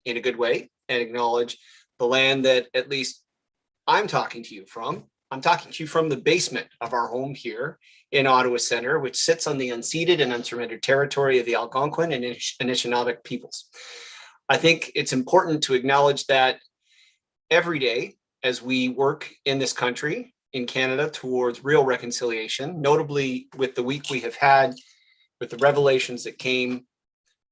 in a good way and acknowledge the land that at least I'm talking to you from. I'm talking to you from the basement of our home here in Ottawa Centre, which sits on the unceded and unsurrendered territory of the Algonquin and Anishinaabe peoples. I think it's important to acknowledge that every day as we work in this country, in Canada, towards real reconciliation, notably with the week we have had with the revelations that came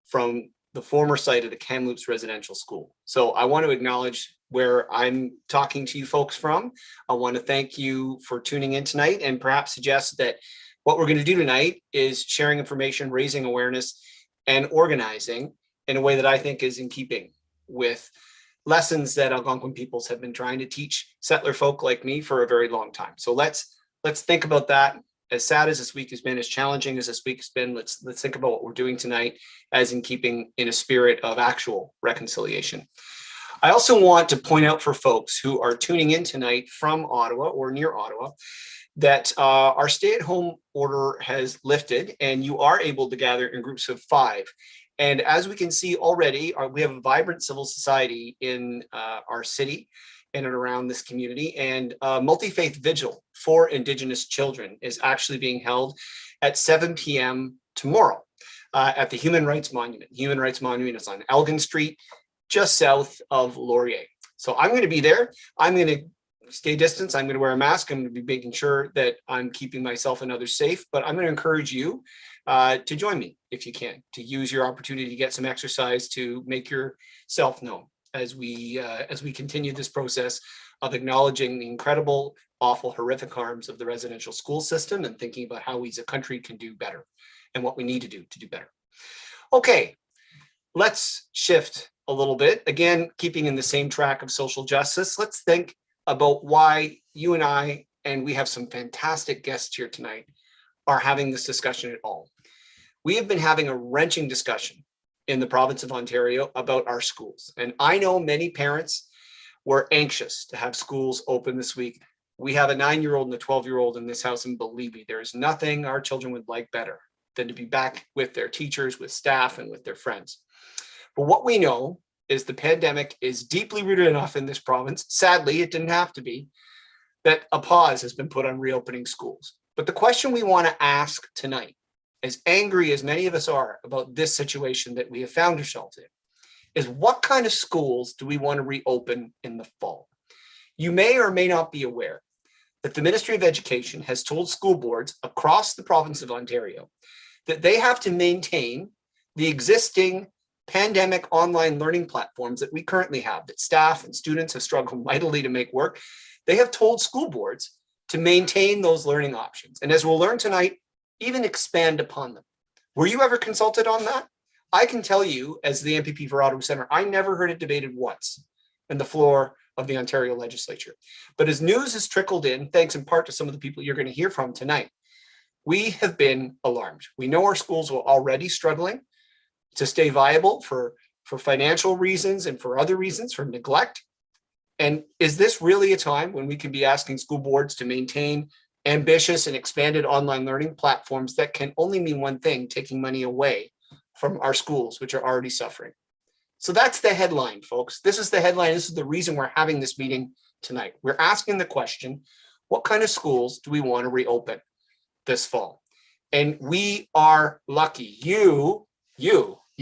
from the former site of the Kamloops Residential School. So I want to acknowledge where I'm talking to you folks from. I want to thank you for tuning in tonight and perhaps suggest that what we're going to do tonight is sharing information, raising awareness, and organizing in a way that I think is in keeping with lessons that Algonquin peoples have been trying to teach settler folk like me for a very long time. So let's think about that. As sad as this week has been, as challenging as this week has been, let's think about what we're doing tonight as in keeping in a spirit of actual reconciliation. I also want to point out for folks who are tuning in tonight from Ottawa or near Ottawa that our stay-at-home order has lifted and you are able to gather in groups of 5. And as we can see already, we have a vibrant civil society in our city in and around this community, and multi-faith vigil for Indigenous children is actually being held at 7 p.m. tomorrow at the Human Rights Monument. The Human Rights Monument is on Elgin Street, just south of Laurier. So I'm going to be there. I'm going to stay distance. I'm going to wear a mask. I'm going to be making sure that I'm keeping myself and others safe, but I'm going to encourage you to join me if you can, to use your opportunity to get some exercise, to make yourself known as we continue this process of acknowledging the incredible, awful, horrific harms of the residential school system and thinking about how we as a country can do better and what we need to do better. Okay, let's shift a little bit. Again, keeping in the same track of social justice, let's think about why you and I, and we have some fantastic guests here tonight, are having this discussion at all. We have been having a wrenching discussion in the province of Ontario about our schools. And I know many parents were anxious to have schools open this week. We have a 9-year-old and a 12-year-old in this house, and believe me, there is nothing our children would like better than to be back with their teachers, with staff, and with their friends. But what we know is the pandemic is deeply rooted enough in this province, sadly, it didn't have to be, that a pause has been put on reopening schools. But the question we want to ask tonight, as angry as many of us are about this situation that we have found ourselves in, is what kind of schools do we want to reopen in the fall? You may or may not be aware that the Ministry of Education has told school boards across the province of Ontario that they have to maintain the existing pandemic online learning platforms that we currently have, that staff and students have struggled mightily to make work. They have told school boards to maintain those learning options. And as we'll learn tonight, even expand upon them. Were you ever consulted on that? I can tell you, as the MPP for Ottawa Centre, I never heard it debated once in the floor of the Ontario legislature. But as news has trickled in, thanks in part to some of the people you're going to hear from tonight, we have been alarmed. We know our schools were already struggling to stay viable for financial reasons and for other reasons, for neglect. And is this really a time when we can be asking school boards to maintain ambitious and expanded online learning platforms that can only mean one thing, taking money away from our schools, which are already suffering? So that's the headline, folks. This is the headline. This is the reason we're having this meeting tonight. We're asking the question, what kind of schools do we want to reopen this fall? And we are lucky. You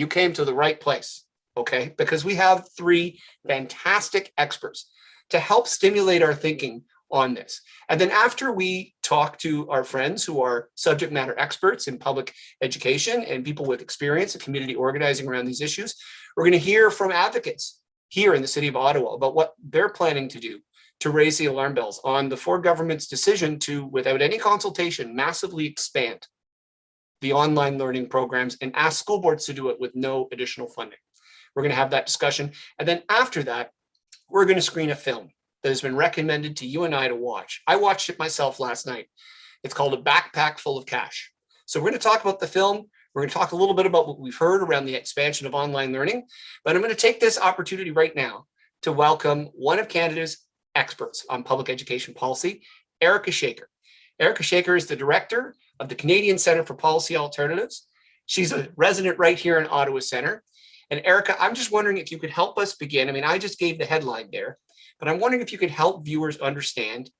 came to the right place, okay? Because we have 3 fantastic experts to help stimulate our thinking on this. And then after we talk to our friends who are subject matter experts in public education and people with experience in community organizing around these issues, we're going to hear from advocates here in the city of Ottawa about what they're planning to do to raise the alarm bells on the Ford government's decision to, without any consultation, massively expand the online learning programs and ask school boards to do it with no additional funding. We're going to have that discussion. And then after that, we're going to screen a film that has been recommended to you and I to watch. I watched it myself last night. It's called A Backpack Full of Cash. So we're going to talk about the film. We're going to talk a little bit about what we've heard around the expansion of online learning, but I'm going to take this opportunity right now to welcome one of Canada's experts on public education policy, Erika Shaker. Erika Shaker is the director of the Canadian Centre for Policy Alternatives. She's a resident right here in Ottawa Centre. And Erika, I'm just wondering if you could help us begin. I mean, I just gave the headline there, but I'm wondering if you could help viewers understand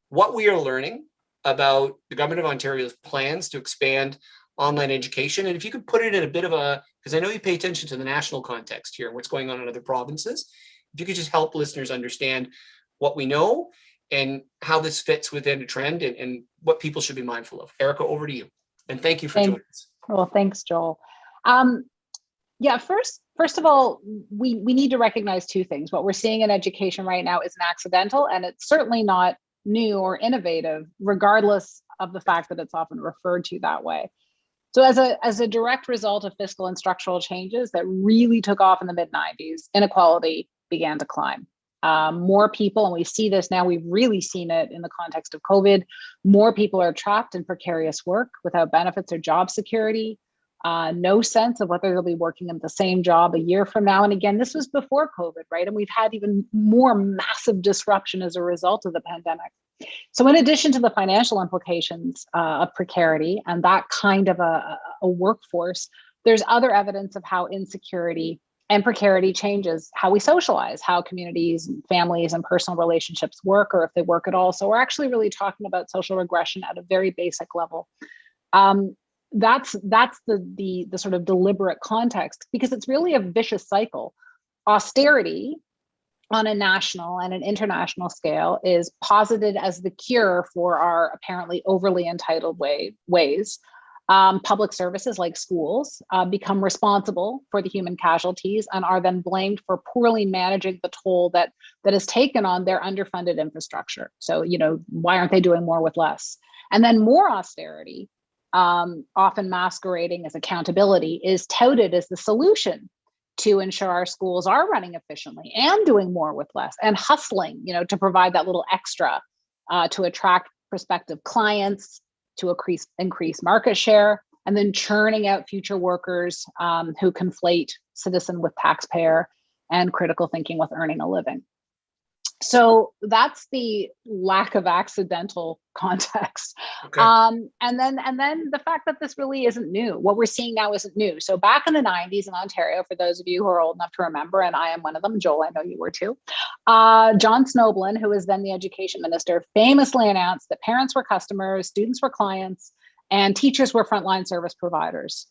what we are learning about the government of Ontario's plans to expand online education. And if you could put it in a bit of a, because I know you pay attention to the national context here and what's going on in other provinces, if you could just help listeners understand what we know and how this fits within a trend and what people should be mindful of. Erika, over to you. And thank you for joining us. Well, thanks, Joel. Yeah, first of all, we need to recognize two things. What we're seeing in education right now isn't accidental, and it's certainly not new or innovative, regardless of the fact that it's often referred to that way. So as a direct result of fiscal and structural changes that really took off in the mid-90s, inequality began to climb. More people, and we see this now, we've really seen it in the context of COVID, more people are trapped in precarious work without benefits or job security, no sense of whether they'll be working in the same job a year from now. And again, this was before COVID, right? And we've had even more massive disruption as a result of the pandemic. So in addition to the financial implications of precarity and that kind of a workforce, there's other evidence of how insecurity and precarity changes how we socialize, how communities, and families, and personal relationships work, or if they work at all. So we're actually really talking about social regression at a very basic level. That's the sort of deliberate context, because it's really a vicious cycle. Austerity on a national and an international scale is posited as the cure for our apparently overly entitled ways. Public services like schools become responsible for the human casualties and are then blamed for poorly managing the toll that is taken on their underfunded infrastructure. So, why aren't they doing more with less? And then more austerity, often masquerading as accountability, is touted as the solution to ensure our schools are running efficiently and doing more with less and hustling, to provide that little extra to attract prospective clients, to increase market share, and then churning out future workers who conflate citizen with taxpayer and critical thinking with earning a living. So that's the lack of accidental context. Okay. And then the fact that this really isn't new. What we're seeing now isn't new. So back in the 90s in Ontario, for those of you who are old enough to remember, and I am one of them, Joel, I know you were too, John Snoblin, who was then the education minister, famously announced that parents were customers, students were clients, and teachers were frontline service providers.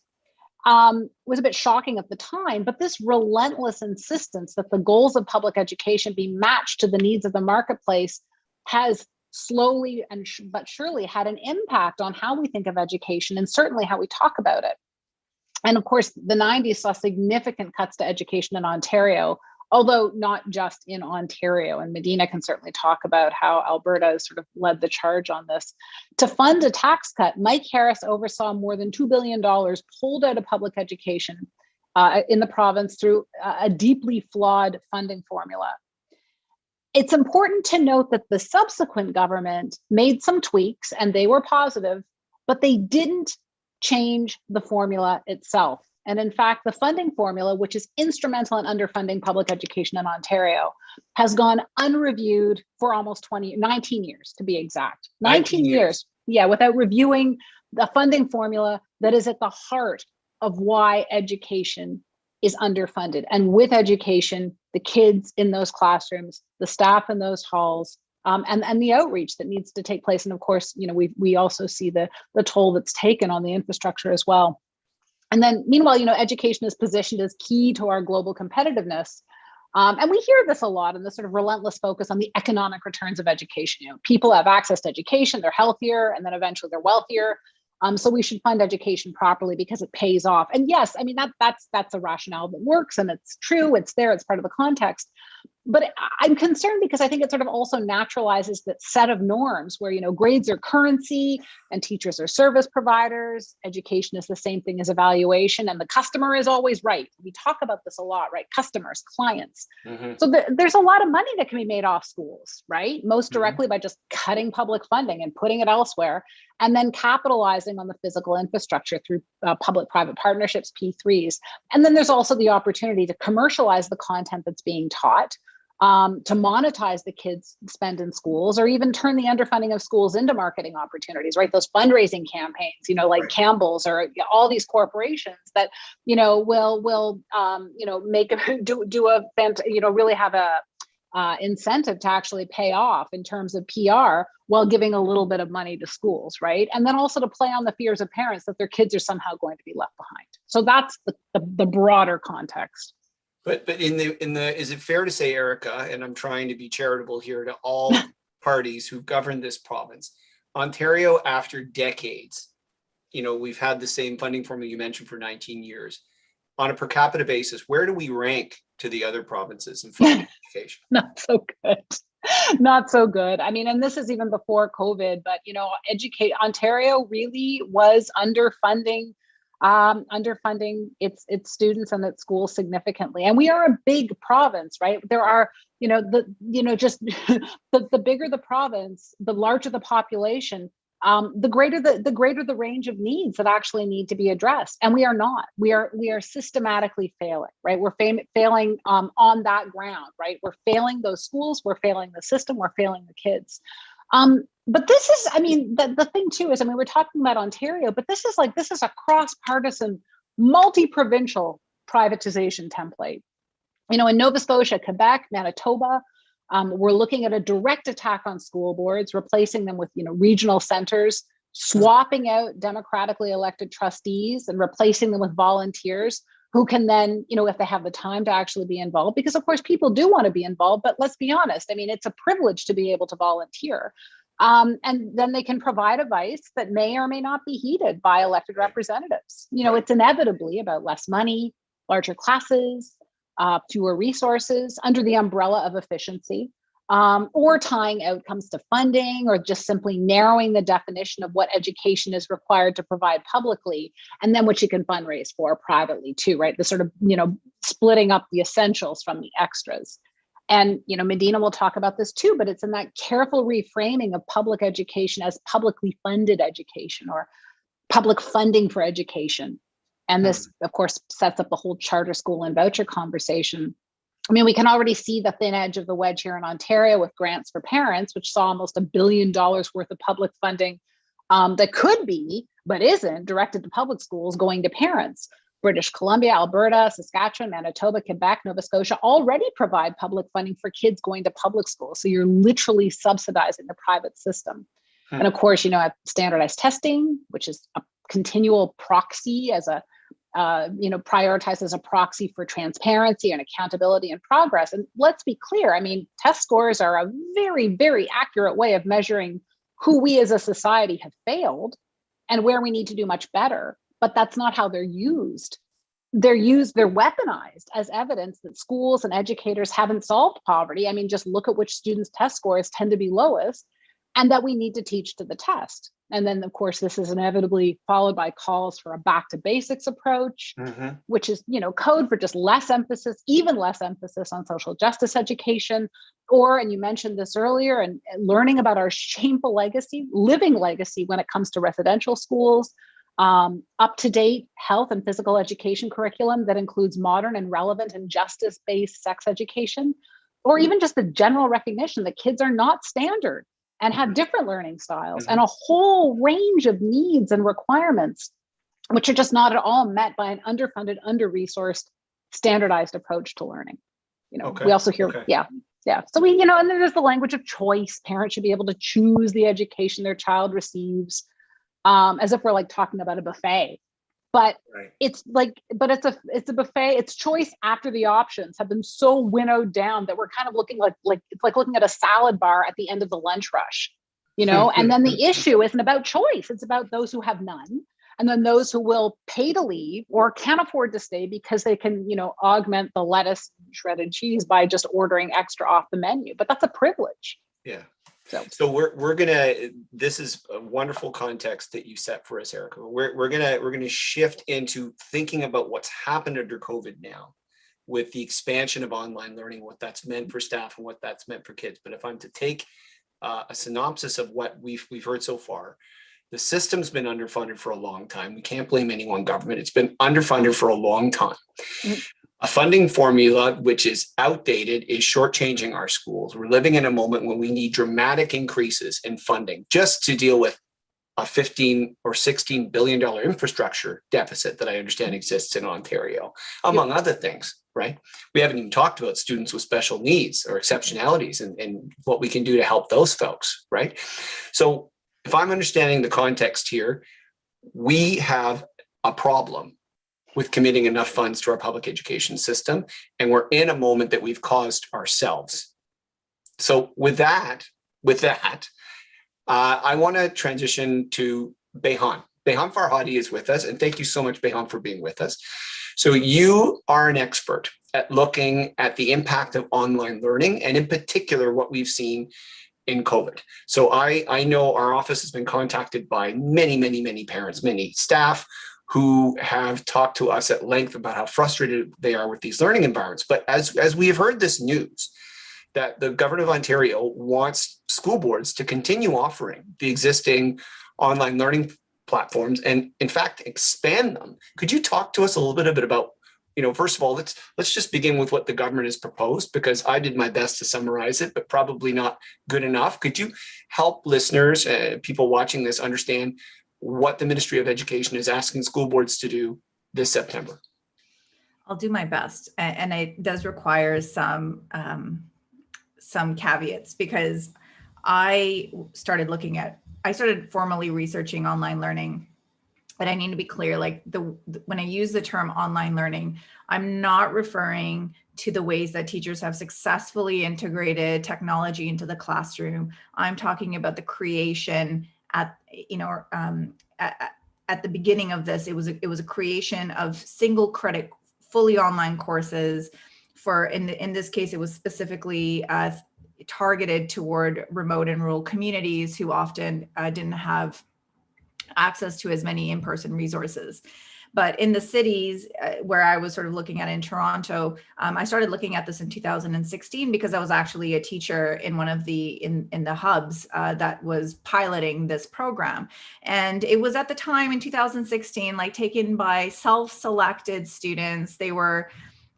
Was a bit shocking at the time, but this relentless insistence that the goals of public education be matched to the needs of the marketplace has slowly but surely had an impact on how we think of education and certainly how we talk about it. And of course, the 90s saw significant cuts to education in Ontario, although not just in Ontario. And Medeana can certainly talk about how Alberta has sort of led the charge on this. To fund a tax cut, Mike Harris oversaw more than $2 billion pulled out of public education in the province through a deeply flawed funding formula. It's important to note that the subsequent government made some tweaks, and they were positive, but they didn't change the formula itself. And in fact, the funding formula, which is instrumental in underfunding public education in Ontario, has gone unreviewed for almost 19 years, to be exact. 19 years, yeah, without reviewing the funding formula that is at the heart of why education is underfunded. And with education, the kids in those classrooms, the staff in those halls, and the outreach that needs to take place. And of course, we also see the toll that's taken on the infrastructure as well. And then meanwhile, education is positioned as key to our global competitiveness. And we hear this a lot in the sort of relentless focus on the economic returns of education. People have access to education, they're healthier, and then eventually they're wealthier. So we should fund education properly because it pays off. And yes, I mean, that's a rationale that works, and it's true, it's there, it's part of the context. But I'm concerned because I think it sort of also naturalizes that set of norms where, grades are currency and teachers are service providers. Education is the same thing as evaluation, and the customer is always right. We talk about this a lot, right? Customers, clients. Mm-hmm. So there's a lot of money that can be made off schools, right? Most directly by just cutting public funding and putting it elsewhere, and then capitalizing on the physical infrastructure through public-private partnerships, P3s. And then there's also the opportunity to commercialize the content that's being taught. to monetize the kids spend in schools, or even turn the underfunding of schools into marketing opportunities, right? Those fundraising campaigns, like Right. Campbell's or all these corporations that, will make really have a incentive to actually pay off in terms of PR while giving a little bit of money to schools, right? And then also to play on the fears of parents that their kids are somehow going to be left behind. So that's the broader context. But in the is it fair to say, Erika, and I'm trying to be charitable here to all parties who govern this province, Ontario, after decades, we've had the same funding formula you mentioned for 19 years. On a per capita basis, where do we rank to the other provinces in funding education? Not so good. Not so good. I mean, and this is even before COVID, but Ontario really was underfunding its students and its schools significantly. And we are a big province, right? There are, just the bigger the province, the larger the population, the greater the range of needs that actually need to be addressed. And we are not. We are systematically failing, right? We're failing on that ground, right? We're failing those schools. We're failing the system. We're failing the kids. But this is, the thing too is, we're talking about Ontario, but this is a cross-partisan, multi-provincial privatization template. In Nova Scotia, Quebec, Manitoba, we're looking at a direct attack on school boards, replacing them with, regional centers, swapping out democratically elected trustees and replacing them with volunteers who can then, if they have the time to actually be involved, because of course people do want to be involved, but let's be honest, it's a privilege to be able to volunteer. And then they can provide advice that may or may not be heeded by elected representatives. It's inevitably about less money, larger classes, fewer resources under the umbrella of efficiency, or tying outcomes to funding, or just simply narrowing the definition of what education is required to provide publicly, and then what you can fundraise for privately too, right? The sort of, splitting up the essentials from the extras. And, Medeana will talk about this too, but it's in that careful reframing of public education as publicly funded education, or public funding for education. And this, of course, sets up the whole charter school and voucher conversation. We can already see the thin edge of the wedge here in Ontario with grants for parents, which saw almost $1 billion worth of public funding that could be, but isn't, directed to public schools going to parents. British Columbia, Alberta, Saskatchewan, Manitoba, Quebec, Nova Scotia already provide public funding for kids going to public schools. So you're literally subsidizing the private system. And of course, standardized testing, which is a continual proxy as a, prioritized as a proxy for transparency and accountability and progress. And let's be clear, test scores are a very, very accurate way of measuring who we as a society have failed and where we need to do much better. But that's not how they're used. They're weaponized as evidence that schools and educators haven't solved poverty. Just look at which students' test scores tend to be lowest, and that we need to teach to the test. And then, of course, this is inevitably followed by calls for a back to basics approach, which is, code for just even less emphasis on social justice education, and you mentioned this earlier, and learning about our shameful legacy, living legacy when it comes to residential schools, up-to-date health and physical education curriculum that includes modern and relevant and justice-based sex education, or even just the general recognition that kids are not standard and have different learning styles and a whole range of needs and requirements, which are just not at all met by an underfunded, under-resourced, standardized approach to learning. We also hear, yeah. So and then there's the language of choice. Parents should be able to choose the education their child receives, as if we're talking about a buffet. But it's a buffet. It's choice after the options have been so winnowed down that we're kind of looking like it's like looking at a salad bar at the end of the lunch rush, and then the issue isn't about choice. It's about those who have none, and then those who will pay to leave or can't afford to stay because they can, augment the lettuce and shredded cheese by just ordering extra off the menu. But that's a privilege. Yeah. So we're gonna. This is a wonderful context that you set for us, Erika. We're gonna shift into thinking about what's happened under COVID now, with the expansion of online learning, what that's meant for staff and what that's meant for kids. But if I'm to take a synopsis of what we've heard so far, the system's been underfunded for a long time. We can't blame any one government. It's been underfunded for a long time. A funding formula which is outdated is shortchanging our schools. We're living in a moment when we need dramatic increases in funding just to deal with a 15 or $16 billion infrastructure deficit that I understand exists in Ontario, among other things, right? We haven't even talked about students with special needs or exceptionalities and what we can do to help those folks, right? So if I'm understanding the context here, we have a problem with committing enough funds to our public education system, and we're in a moment that we've caused ourselves. So with that, I want to transition to Beyhan. Beyhan Farhadi is with us, and thank you so much, Beyhan, for being with us. So you are an expert at looking at the impact of online learning, and in particular, what we've seen in COVID. So I know our office has been contacted by many parents, many staff who have talked to us at length about how frustrated they are with these learning environments. But as we have heard this news, that the government of Ontario wants school boards to continue offering the existing online learning platforms and in fact expand them. Could you talk to us a little bit about, first of all, let's just begin with what the government has proposed, because I did my best to summarize it, but probably not good enough. Could you help listeners, people watching this, understand what the Ministry of Education is asking school boards to do this September? I'll do my best, and it does require some caveats, because I started formally researching online learning. But I need to be clear, like when I use the term online learning, I'm not referring to the ways that teachers have successfully integrated technology into the classroom. I'm talking about the creation at the beginning of this. It was a creation of single credit, fully online courses for, in this case, it was specifically targeted toward remote and rural communities who often didn't have access to as many in-person resources. But in the cities where I was sort of looking at in Toronto, I started looking at this in 2016 because I was actually a teacher in one of in the hubs that was piloting this program. And it was at the time in 2016, like taken by self-selected students. They were,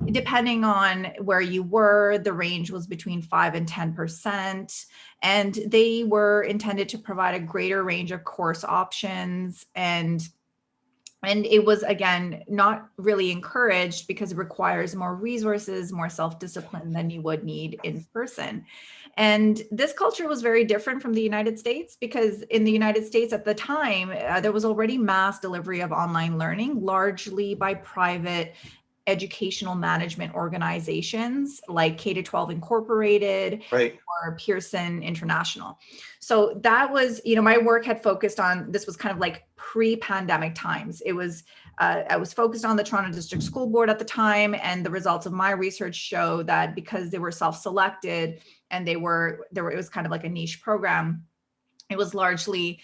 depending on where you were, the range was between 5 and 10%. And they were intended to provide a greater range of course options. And it was, again, not really encouraged because it requires more resources, more self-discipline than you would need in person. And this culture was very different from the United States, because in the United States at the time, there was already mass delivery of online learning, largely by private educational management organizations like K-12 Incorporated, right, or Pearson International. So that was, my work had focused on, this was kind of like pre-pandemic times. It was, I was focused on the Toronto District School Board at the time, and the results of my research show that because they were self-selected and it was kind of like a niche program, it was largely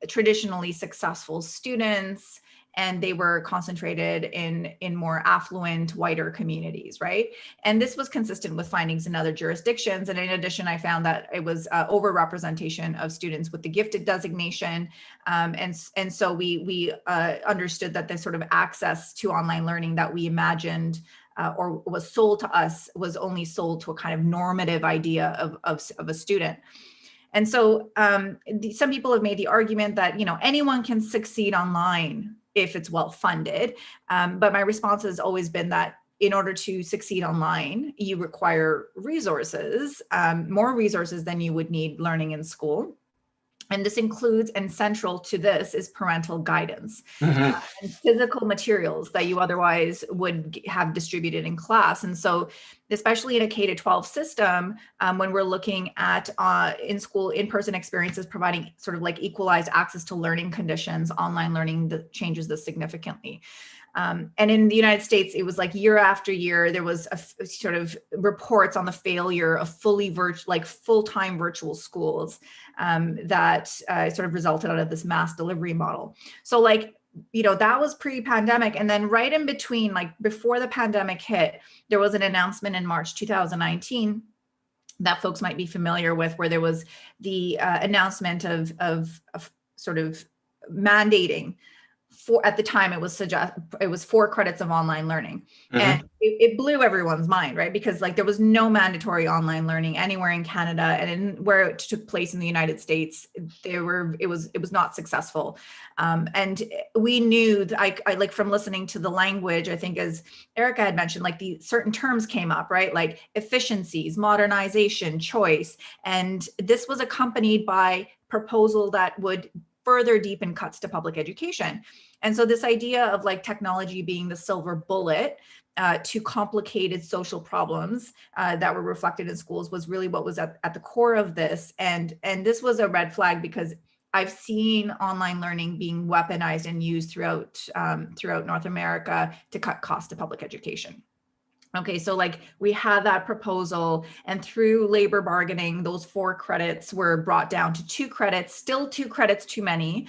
traditionally successful students, and they were concentrated in more affluent, whiter communities, right? And this was consistent with findings in other jurisdictions. And in addition, I found that it was overrepresentation of students with the gifted designation. And so we understood that this sort of access to online learning that we imagined or was sold to us was only sold to a kind of normative idea of a student. And so some people have made the argument that, anyone can succeed online if it's well funded. But my response has always been that in order to succeed online, you require resources, more resources than you would need learning in school. And this includes, and central to this is parental guidance, and physical materials that you otherwise would have distributed in class. And so, especially in a K-12 system, when we're looking at in-school, in-person experiences providing sort of like equalized access to learning conditions, online learning changes this significantly. And in the United States, it was like year after year, there was a sort of reports on the failure of full-time virtual schools that sort of resulted out of this mass delivery model. So that was pre-pandemic. And then right in between, like before the pandemic hit, there was an announcement in March 2019 that folks might be familiar with, where there was the announcement of sort of mandating at the time it was 4 credits of online learning. And it blew everyone's mind, right? Because like there was no mandatory online learning anywhere in Canada, and where it took place in the United States, it was not successful. And we knew that I like, from listening to the language, I think as Erika had mentioned, like the certain terms came up, right? Like efficiencies, modernization, choice. And this was accompanied by proposal that would further deepen cuts to public education. And so this idea of like technology being the silver bullet to complicated social problems that were reflected in schools was really what was at the core of this. And this was a red flag, because I've seen online learning being weaponized and used throughout North America to cut costs to public education. Okay, so like we had that proposal, and through labor bargaining, those 4 credits were brought down to 2 credits, still 2 credits too many,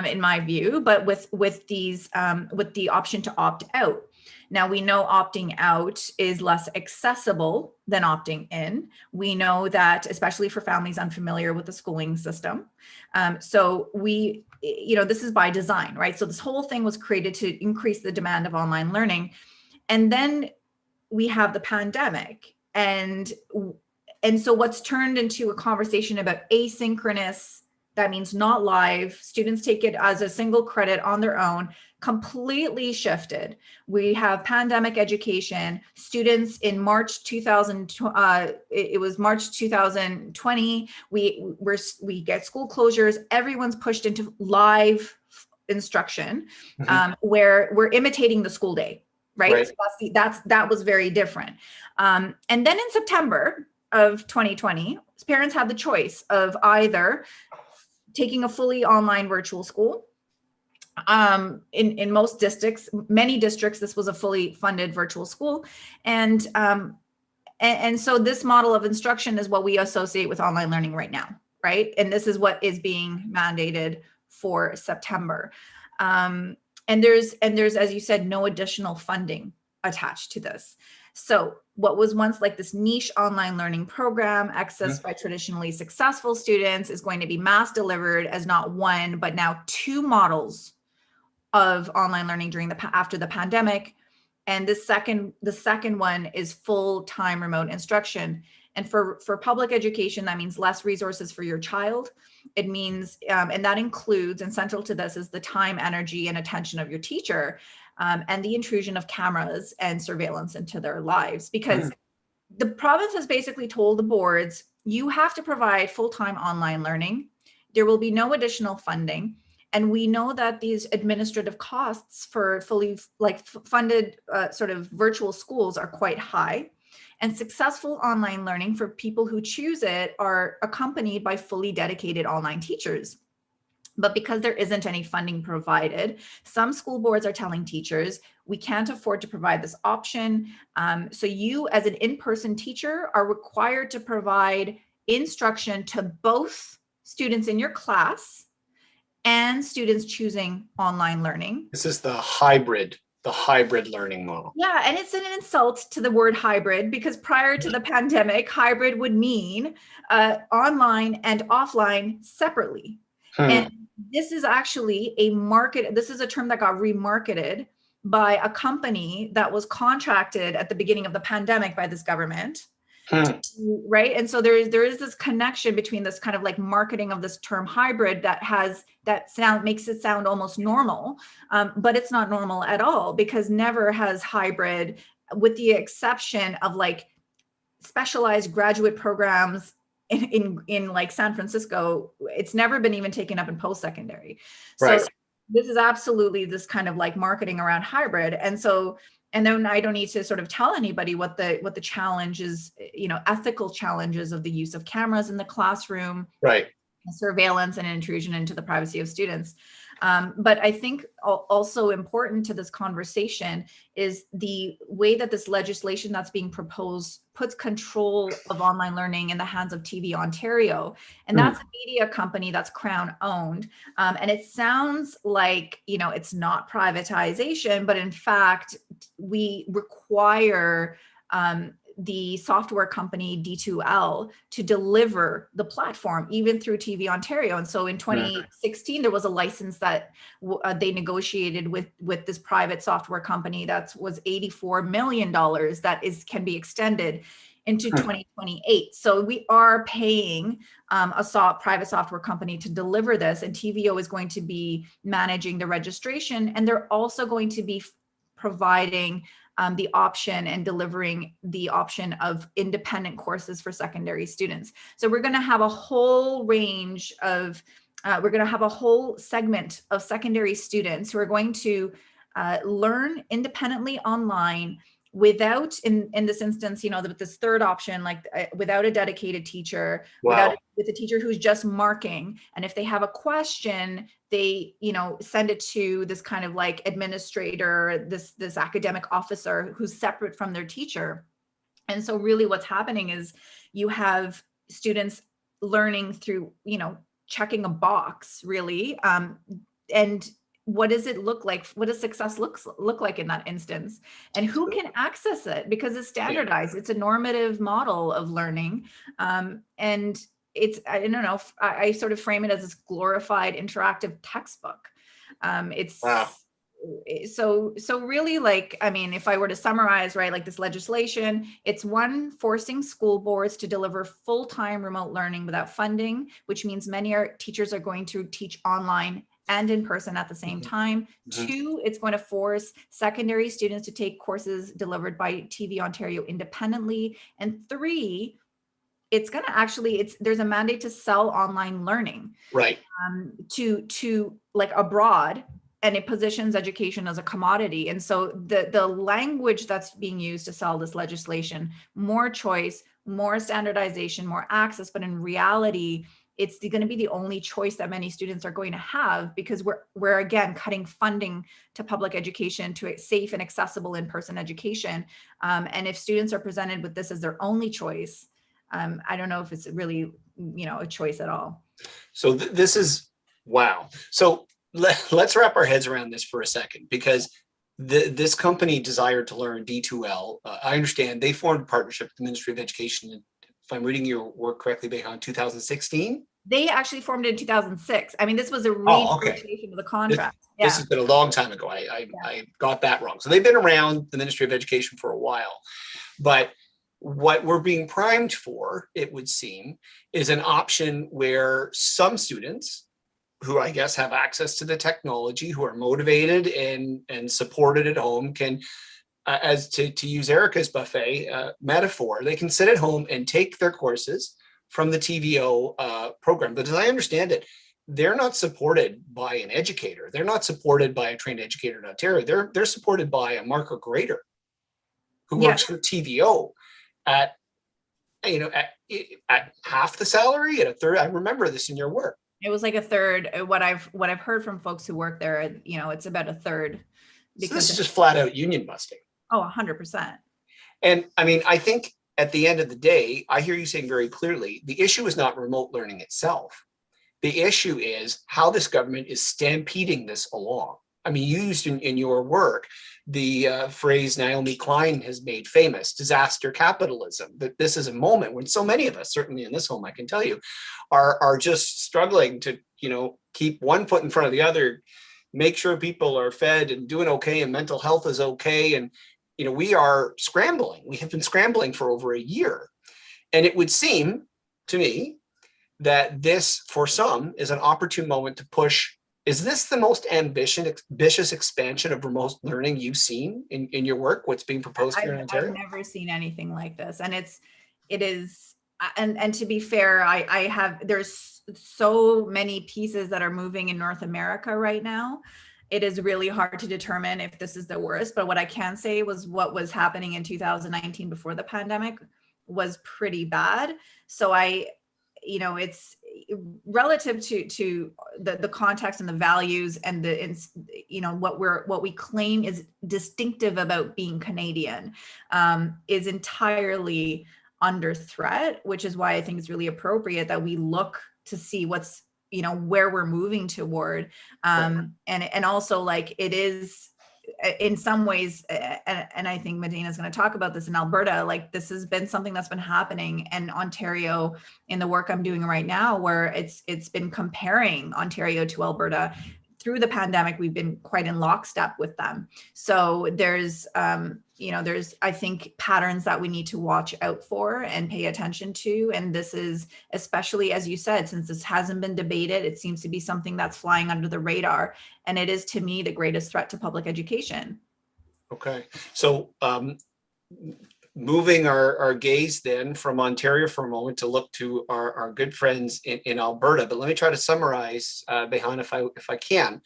in my view, but with the option to opt out. Now we know opting out is less accessible than opting in. We know that, especially for families unfamiliar with the schooling system. So this is by design, right? So this whole thing was created to increase the demand of online learning. And then we have the pandemic, and so what's turned into a conversation about asynchronous, that means not live, students take it as a single credit on their own, completely shifted. We have pandemic education. Students in March 2020, we get school closures, everyone's pushed into live instruction, where we're imitating the school day. Right. So that was very different. And then in September of 2020, parents had the choice of either taking a fully online virtual school. In most districts, many districts, this was a fully funded virtual school. And so this model of instruction is what we associate with online learning right now. Right. And this is what is being mandated for September. And there's, as you said, no additional funding attached to this. So what was once like this niche online learning program accessed by traditionally successful students is going to be mass delivered as not one, but now 2 models of online learning after the pandemic. And the second one is full-time remote instruction. And for public education, that means less resources for your child. It means, and that includes, and central to this is the time, energy, and attention of your teacher, and the intrusion of cameras and surveillance into their lives. Because the province has basically told the boards, you have to provide full-time online learning. There will be no additional funding. And we know that these administrative costs for fully funded sort of virtual schools are quite high. And successful online learning for people who choose it are accompanied by fully dedicated online teachers. But because there isn't any funding provided, some school boards are telling teachers, we can't afford to provide this option. So you as an in-person teacher are required to provide instruction to both students in your class and students choosing online learning. This is the hybrid learning model. Yeah, and it's an insult to the word hybrid, because prior to the pandemic, hybrid would mean online and offline separately. And this is actually this is a term that got remarketed by a company that was contracted at the beginning of the pandemic by this government. Right. And so there is this connection between this kind of like marketing of this term hybrid makes it sound almost normal, but it's not normal at all, because never has hybrid, with the exception of like specialized graduate programs in like San Francisco, it's never been even taken up in post-secondary. So this is absolutely this kind of like marketing around hybrid. And then I don't need to sort of tell anybody what the challenges, ethical challenges of the use of cameras in the classroom, surveillance and intrusion into the privacy of students. But I think also important to this conversation is the way that this legislation that's being proposed puts control of online learning in the hands of TV Ontario. And that's a media company that's Crown owned. And it sounds like, it's not privatization, but in fact, we require the software company D2L to deliver the platform, even through TV Ontario. And so in 2016, there was a license that they negotiated with this private software company that was $84 million that can be extended into 2028. So we are paying a private software company to deliver this, and TVO is going to be managing the registration, and they're also going to be providing the option and delivering the option of independent courses for secondary students. So we're going to have a whole range of, we're going to have a whole segment of secondary students who are going to learn independently online without, in this instance, with this third option, like without a dedicated teacher, Wow. with a teacher who's just marking. And if they have a question, they, send it to this kind of like administrator, this academic officer who's separate from their teacher. And so really what's happening is you have students learning through, checking a box, really. And what does it look like? What does success look like in that instance? And who can access it? Because it's standardized. It's a normative model of learning. And it's, I don't know, I sort of frame it as this glorified interactive textbook. It's Wow. So really, like, I mean, if I were to summarize, right, like this legislation, it's one, forcing school boards to deliver full-time remote learning without funding, which means many teachers are going to teach online and in person at the same time. Two, it's going to force secondary students to take courses delivered by TV Ontario independently. And three, it's going to actually, there's a mandate to sell online learning, right, to like abroad, and it positions education as a commodity. And so the language that's being used to sell this legislation, more choice, more standardization, more access, but in reality, it's going to be the only choice that many students are going to have, because we're again cutting funding to public education, to safe and accessible in-person education. And if students are presented with this as their only choice, I don't know if it's really, a choice at all. So this is, wow. So let's wrap our heads around this for a second, because this company, Desire to Learn, D2L, I understand they formed a partnership with the Ministry of Education. If I'm reading your work correctly, Beyhan, 2016? They actually formed it in 2006. I mean, this was a renegotiation of the contract. This has been a long time ago. I got that wrong. So they've been around the Ministry of Education for a while. But what we're being primed for, it would seem, is an option where some students who I guess have access to the technology, who are motivated and supported at home, can, as to use Erika's buffet metaphor, they can sit at home and take their courses from the TVO program. But as I understand it, they're not supported by an educator. They're not supported by a trained educator in Ontario. They're supported by a marker grader who works for TVO at half the salary, at a third. I remember this in your work. It was like a third. What I've heard from folks who work there, it's about a third. Because so this is just flat out union busting. Oh, 100%. And I mean, I think at the end of the day, I hear you saying very clearly, the issue is not remote learning itself. The issue is how this government is stampeding this along. I mean, you used in your work the phrase Naomi Klein has made famous, disaster capitalism, that this is a moment when so many of us, certainly in this home, I can tell you, are just struggling to, keep one foot in front of the other, make sure people are fed and doing okay and mental health is okay. And, we are scrambling. We have been scrambling for over a year. And it would seem to me that this, for some, is an opportune moment to push. Is this the most ambitious expansion of remote learning you've seen in your work? What's being proposed here in Ontario? I've never seen anything like this. And it is, and to be fair, there's so many pieces that are moving in North America right now. It is really hard to determine if this is the worst, but what I can say was what was happening in 2019 before the pandemic was pretty bad. So it's relative to the context and the values and what we claim is distinctive about being Canadian is entirely under threat, which is why I think it's really appropriate that we look to see what's where we're moving toward, and also, like, it is, in some ways, and I think Medeana is going to talk about this in Alberta, like this has been something that's been happening in Ontario in the work I'm doing right now, where it's been comparing Ontario to Alberta. Through the pandemic, we've been quite in lockstep with them. So there's, there's, I think, patterns that we need to watch out for and pay attention to. And this is, especially as you said, since this hasn't been debated, it seems to be something that's flying under the radar. And it is, to me, the greatest threat to public education. Okay, so moving our gaze then from Ontario for a moment to look to our good friends in Alberta. But let me try to summarize, Beyhan, if I can.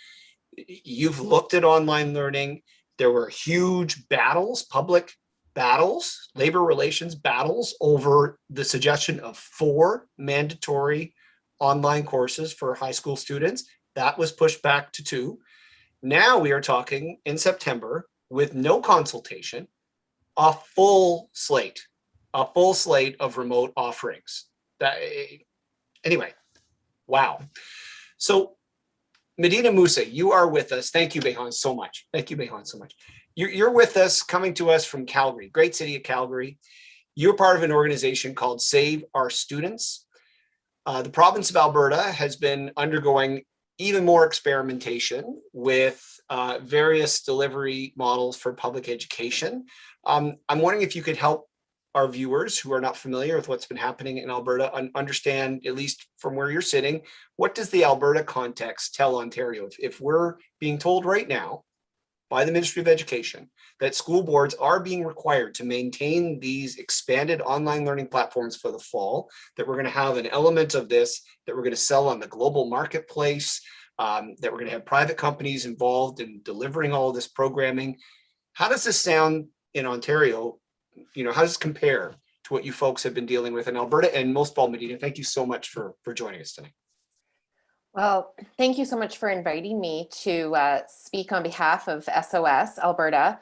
You've looked at online learning. There were huge battles, public battles, labor relations battles over the suggestion of 4 mandatory online courses for high school students. That was pushed back to 2. Now we are talking in September with no consultation, a full slate of remote offerings. Anyway, wow. So Medeana, Moussa, you are with us. Thank you, Beyhan, so much. Thank you, Beyhan, so much. You're with us, coming to us from Calgary, great city of Calgary. You're part of an organization called Save Our Students. The province of Alberta has been undergoing even more experimentation with various delivery models for public education. I'm wondering if you could help our viewers who are not familiar with what's been happening in Alberta understand, at least from where you're sitting, what does the Alberta context tell Ontario? If we're being told right now by the Ministry of Education that school boards are being required to maintain these expanded online learning platforms for the fall, that we're going to have an element of this that we're going to sell on the global marketplace, that we're going to have private companies involved in delivering all of this programming. How does this sound in Ontario? How does it compare to what you folks have been dealing with in Alberta? And most of all, Medeana, thank you so much for joining us tonight. Well, thank you so much for inviting me to speak on behalf of SOS Alberta.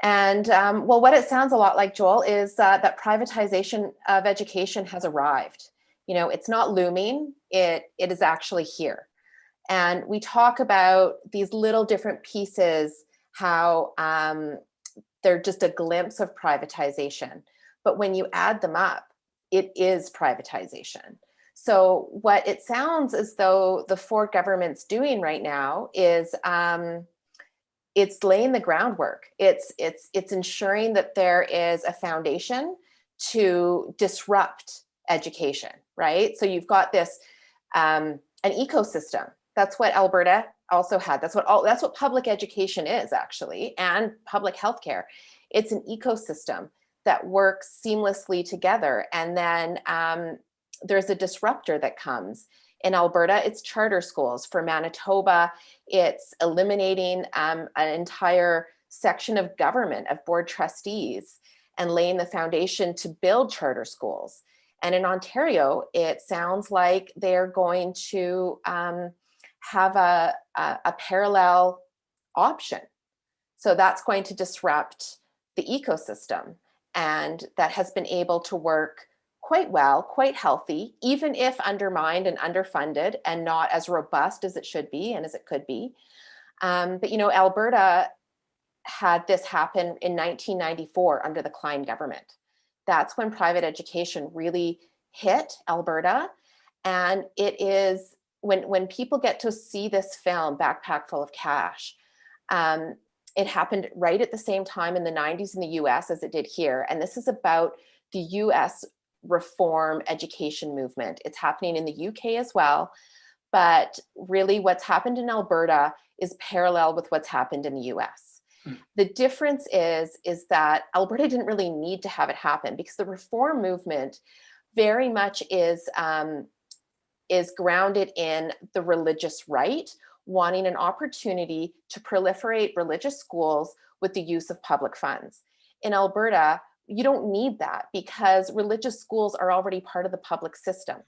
And well, what it sounds a lot like, Joel, is that privatization of education has arrived. It's not looming, it is actually here. And we talk about these little different pieces, how they're just a glimpse of privatization. But when you add them up, it is privatization. So what it sounds as though the Ford government's doing right now is it's laying the groundwork. It's ensuring that there is a foundation to disrupt education, right? So you've got this an ecosystem. That's what Alberta also had. That's what public education is, actually, and public healthcare. It's an ecosystem that works seamlessly together. And then there's a disruptor that comes. In Alberta, it's charter schools. For Manitoba, it's eliminating an entire section of government, of board trustees, and laying the foundation to build charter schools. And in Ontario, it sounds like they're going to have a parallel option. So that's going to disrupt the ecosystem. And that has been able to work quite well, quite healthy, even if undermined and underfunded and not as robust as it should be and as it could be. But Alberta had this happen in 1994 under the Klein government. That's when private education really hit Alberta. And it is when people get to see this film, Backpack Full of Cash, it happened right at the same time in the 90s in the US as it did here. And this is about the US reform education movement. It's happening in the UK as well. But really what's happened in Alberta is parallel with what's happened in the US. The difference is that Alberta didn't really need to have it happen because the reform movement very much is grounded in the religious right, wanting an opportunity to proliferate religious schools with the use of public funds. In Alberta, you don't need that because religious schools are already part of the public system.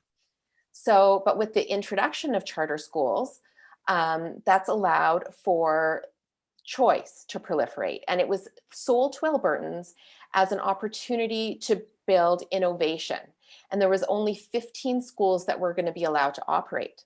So, but with the introduction of charter schools, that's allowed for choice to proliferate. And it was sold to Albertans as an opportunity to build innovation. And there was only 15 schools that were going to be allowed to operate.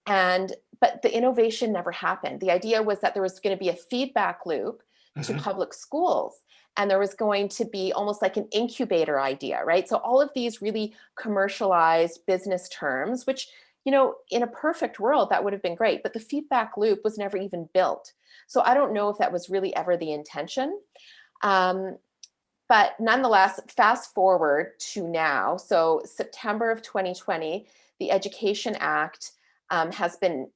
And but the innovation never happened. The idea was that there was going to be a feedback loop to public schools, and there was going to be almost like an incubator idea, right? So all of these really commercialized business terms, which, you know, in a perfect world, that would have been great, but the feedback loop was never even built. So I don't know if that was really ever the intention. But nonetheless, fast forward to now. So September of 2020, the Education Act has been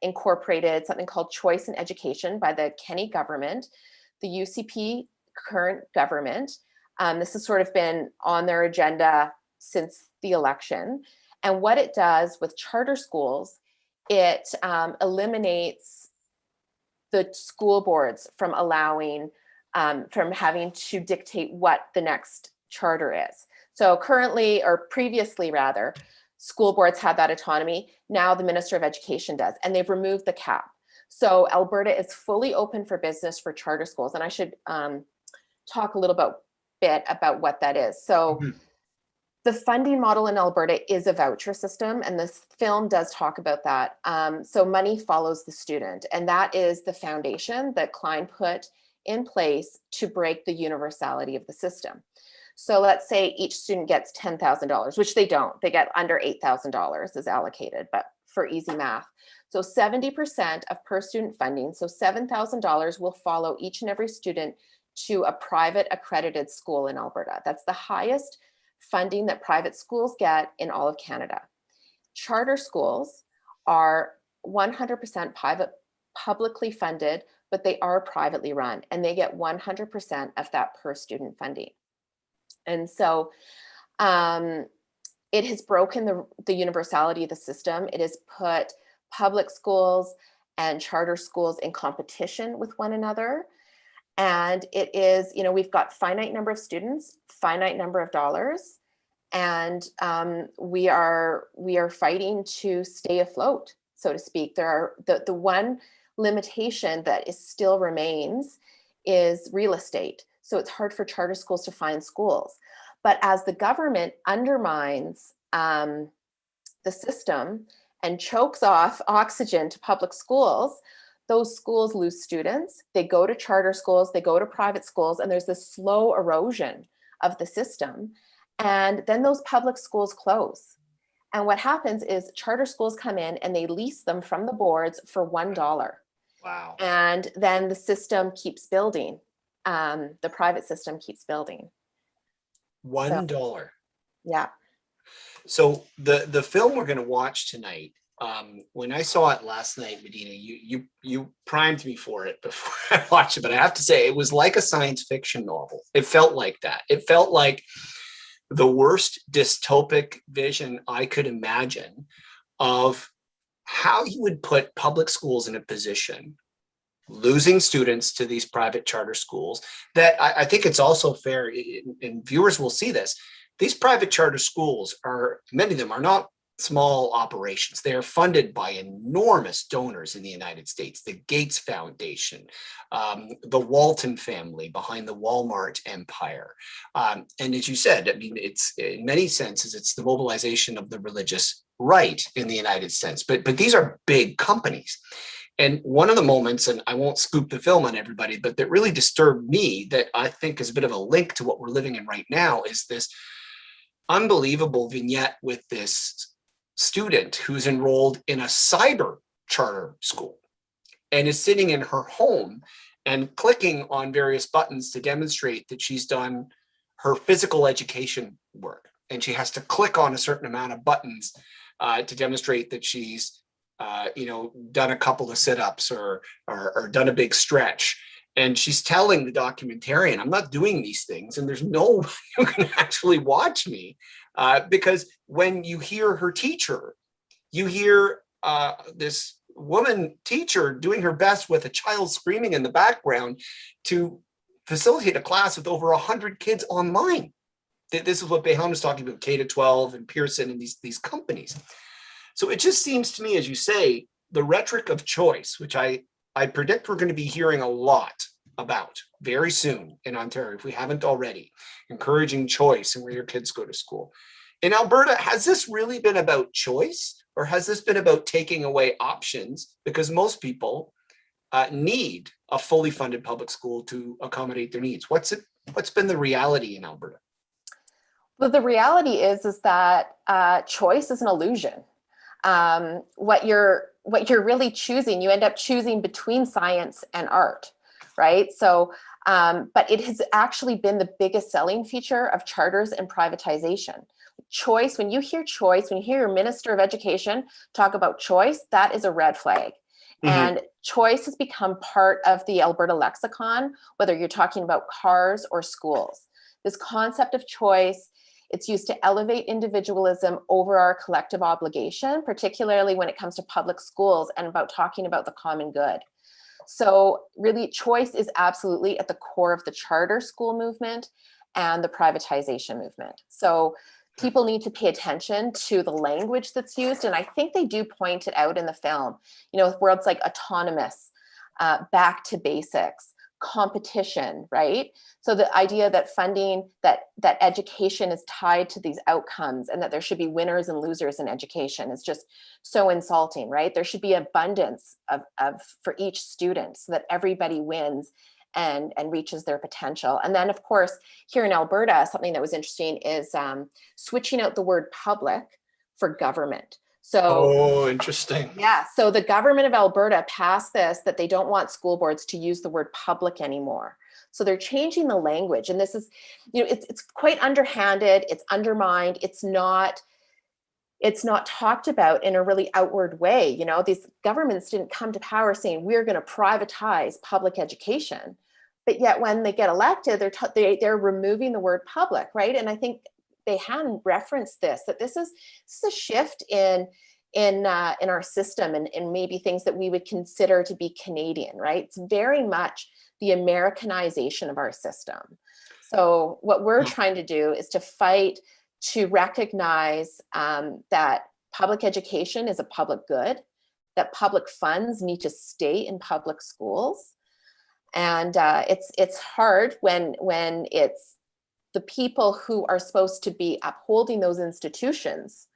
incorporated, something called Choice in Education by the Kenney government, the UCP current government. This has sort of been on their agenda since the election. And what it does with charter schools, it eliminates the school boards from allowing, from having to dictate what the next charter is. So currently, or previously rather, school boards had that autonomy. Now the Minister of Education does, and they've removed the cap. So Alberta is fully open for business for charter schools. And I should talk a little bit about what that is. So the funding model in Alberta is a voucher system, and this film does talk about that. So money follows the student, and that is the foundation that Klein put in place to break the universality of the system. So let's say each student gets $10,000, which they don't. They get under $8,000 is allocated, but for easy math. So 70% of per student funding, so $7,000 will follow each and every student to a private accredited school in Alberta. That's the highest funding that private schools get in all of Canada. Charter schools are 100% publicly funded, but they are privately run, and they get 100% of that per student funding. And so it has broken the universality of the system. It has put public schools and charter schools in competition with one another. And it is, you know, we've got finite number of students, finite number of dollars, and we are fighting to stay afloat, so to speak. There are the one limitation that is still remains is real estate. So it's hard for charter schools to find schools. But as the government undermines the system and chokes off oxygen to public schools, those schools lose students. They go to charter schools, they go to private schools, and there's this slow erosion of the system. And then those public schools close. And what happens is charter schools come in and they lease them from the boards for $1. Wow. And then the system keeps building. The private system keeps building. $1. Yeah. So the film we're going to watch tonight, when I saw it last night, Medeana, you primed me for it before I watched it, but I have to say it was like a science fiction novel. It felt like that. It felt like the worst dystopic vision I could imagine of how you would put public schools in a position, losing students to these private charter schools, that I think it's also fair, and viewers will see this, these private charter schools are, many of them are not small operations. They are funded by enormous donors in the United States, the Gates Foundation, the Walton family behind the Walmart empire. And as you said, I mean, it's in many senses, it's the mobilization of the religious right in the United States. But these are big companies. And one of the moments, and I won't scoop the film on everybody, but that really disturbed me, that I think is a bit of a link to what we're living in right now, is this unbelievable vignette with this student who's enrolled in a cyber charter school and is sitting in her home and clicking on various buttons to demonstrate that she's done her physical education work. And she has to click on a certain amount of buttons to demonstrate that she's done a couple of sit-ups or done a big stretch. And she's telling the documentarian, I'm not doing these things, and there's no one who can actually watch me. Because when you hear her teacher, you hear this woman teacher doing her best with a child screaming in the background to facilitate a class with over 100 kids online. This is what Beyhan was talking about, K-12 and Pearson and these companies. So it just seems to me, as you say, the rhetoric of choice, which I predict we're going to be hearing a lot about very soon in Ontario, if we haven't already, encouraging choice and where your kids go to school. In Alberta, has this really been about choice, Or has this been about taking away options because most people need a fully funded public school to accommodate their needs? What's been the reality in Alberta? Well, the reality is that choice is an illusion. What you're really choosing, you end up choosing between science and art, right? So, but it has actually been the biggest selling feature of charters and privatization. Choice, when you hear choice, when you hear your Minister of Education talk about choice, that is a red flag. And choice has become part of the Alberta lexicon, whether you're talking about cars or schools. This concept of choice, it's used to elevate individualism over our collective obligation, particularly when it comes to public schools and about talking about the common good. So really, choice is absolutely at the core of the charter school movement and the privatization movement. So people need to pay attention to the language that's used. And I think they do point it out in the film, you know, with words like autonomous, back to basics, competition, right? So the idea that funding, that education is tied to these outcomes and that there should be winners and losers in education is just so insulting, right? There should be abundance of for each student so that everybody wins and reaches their potential. And then of course, here in Alberta, something that was interesting is switching out the word public for government. So, Interesting. yeah, so the government of Alberta passed this, that they don't want school boards to use the word public anymore. So they're changing the language. And this is, you know, it's quite underhanded, it's undermined, it's not talked about in a really outward way. You know, these governments didn't come to power saying we're going to privatize public education, but yet when they get elected, they're removing the word public, right? And I think Beyhan referenced this, that this is a shift in our system and maybe things that we would consider to be Canadian, right? It's very much the Americanization of our system. So what we're trying to do is to fight to recognize that public education is a public good, that public funds need to stay in public schools. And it's hard when it's the people who are supposed to be upholding those institutions